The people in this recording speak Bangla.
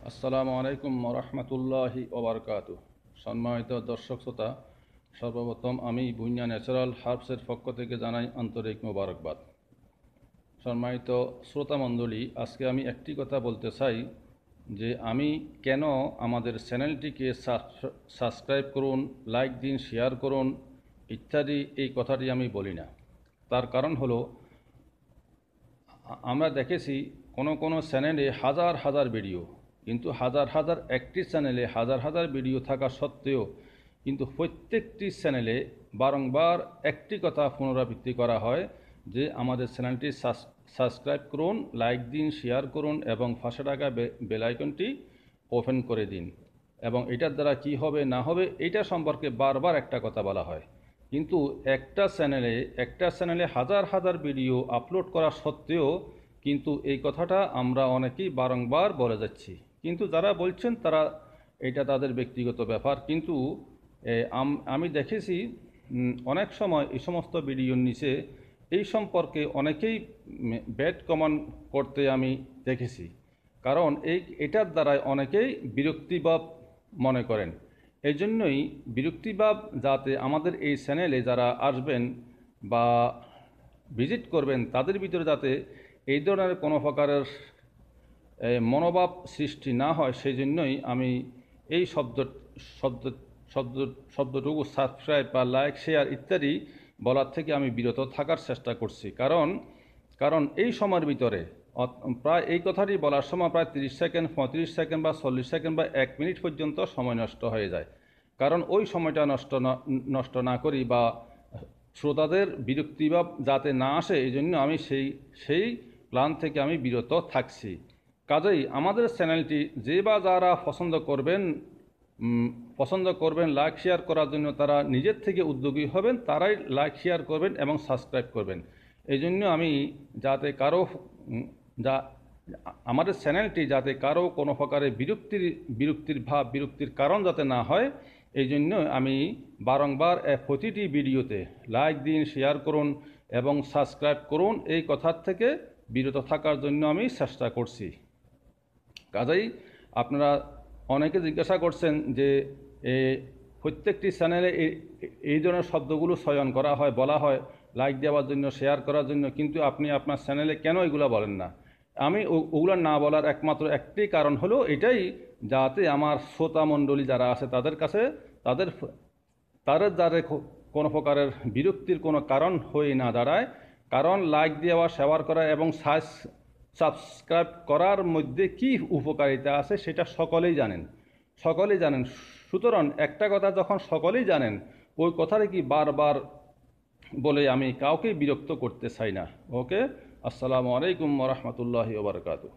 আসসালামু আলাইকুম রহমতুল্লাহি ওবরকাতু। সম্মানিত দর্শক শ্রোতা, সর্বপ্রথম আমি ভুঁইয়া ন্যাচারাল হার্বসের পক্ষ থেকে জানাই আন্তরিক মোবারকবাদ। সম্মানিত শ্রোতা মণ্ডলী, আজকে আমি একটি কথা বলতে চাই যে আমি কেন আমাদের চ্যানেলটিকে সাবস্ক্রাইব করুন, লাইক দিন, শেয়ার করুন ইত্যাদি এই কথাটি আমি বলি না। তার কারণ হলো, আমরা দেখেছি কোনো চ্যানেলে হাজার হাজার ভিডিও, কিন্তু হাজার একটি চ্যানেলে হাজার ভিডিও থাকা সত্ত্বেও কিন্তু প্রত্যেকটি চ্যানেলে বারংবার একটি কথা পুনরাবৃত্তি করা হয় যে আমাদের চ্যানেলটি সাবস্ক্রাইব করুন, লাইক দিন, শেয়ার করুন এবং পাশে থাকা বেল আইকনটি ওপেন করে দিন। এবং এটার দ্বারা কি হবে না হবে এটা সম্পর্কে বারবার একটা কথা বলা হয়, কিন্তু একটা চ্যানেলে হাজার ভিডিও আপলোড করা সত্ত্বেও কিন্তু এই কথাটা আমরা অনেকেই বারংবার বলে যাচ্ছি। কিন্তু যারা বলছেন তারা এটা তাদের ব্যক্তিগত ব্যাপার, কিন্তু আমি দেখেছি অনেক সময় এই সমস্ত ভিডিওর নিচে এই সম্পর্কে অনেকেই ব্যাড কমেন্ট করতে আমি দেখেছি। কারণ এটার দ্বারাই অনেকেই বিরক্তিভাব মনে করেন। এই জন্যই বিরক্তিভাব যাতে আমাদের এই চ্যানেলে যারা আসবেন বা ভিজিট করবেন তাদের ভিতরে যাতে এই ধরনের কোনো প্রকারের মনোভাব সৃষ্টি না হয়, সেই জন্যই আমি এই শব্দটুকু সাবস্ক্রাইব বা লাইক, শেয়ার ইত্যাদি বলার থেকে আমি বিরত থাকার চেষ্টা করছি। কারণ এই সময়ের ভিতরে প্রায় এই কথাটি বলার সময় প্রায় 30 সেকেন্ড, 35 সেকেন্ড বা 40 সেকেন্ড বা 1 মিনিট পর্যন্ত সময় নষ্ট হয়ে যায়। কারণ ওই সময়টা নষ্ট না করি বা শ্রোতাদের বিরক্তিভাব যাতে না আসে, এই জন্য আমি সেই প্ল্যান থেকে আমি বিরত থাকছি। কাজেই আমাদের চ্যানেলটি যে বা যারা পছন্দ করবেন লাইক শেয়ার করার জন্য, তারা নিজের থেকে উদ্যোগী হবেন, তারাই লাইক শেয়ার করবেন এবং সাবস্ক্রাইব করবেন। এই জন্য আমি যাতে আমাদের চ্যানেলটি যাতে কারো কোনো প্রকারের বিরক্তির কারণ যাতে না হয়, এই জন্য আমি বারংবার প্রতিটি ভিডিওতে লাইক দিন, শেয়ার করুন এবং সাবস্ক্রাইব করুন এই কথার থেকে বিরত থাকার জন্য আমি চেষ্টা করছি। কাজেই আপনারা অনেকে জিজ্ঞাসা করছেন যে প্রত্যেকটি চ্যানেলে এই ধরনের শব্দগুলো চয়ন করা হয়, বলা হয় লাইক দেওয়ার জন্য, শেয়ার করার জন্য, কিন্তু আপনি আপনার চ্যানেলে কেন এগুলো বলেন না? আমি ওগুলো না বলার একমাত্র একটি কারণ হলো এটাই, যাতে আমার শ্রোতা মণ্ডলী যারা আছে তাদের কাছে যাতে কোনো প্রকারের বিরক্তির কোনো কারণ হয়ে না দাঁড়ায়। কারণ লাইক দেওয়া, শেয়ার করা এবং সাবস্ক্রাইব করার মধ্যে কি উপকারিতা আছে সেটা সকলেই জানেন। সুতরাং একটা কথা যখন সকলেই জানেন, ওই কথাটা কি বারবার বলে আমি কাউকে বিরক্ত করতে চাই না। ওকে, আসসালামু আলাইকুম রহমতুল্লাহি ওয়া বারাকাতুহু।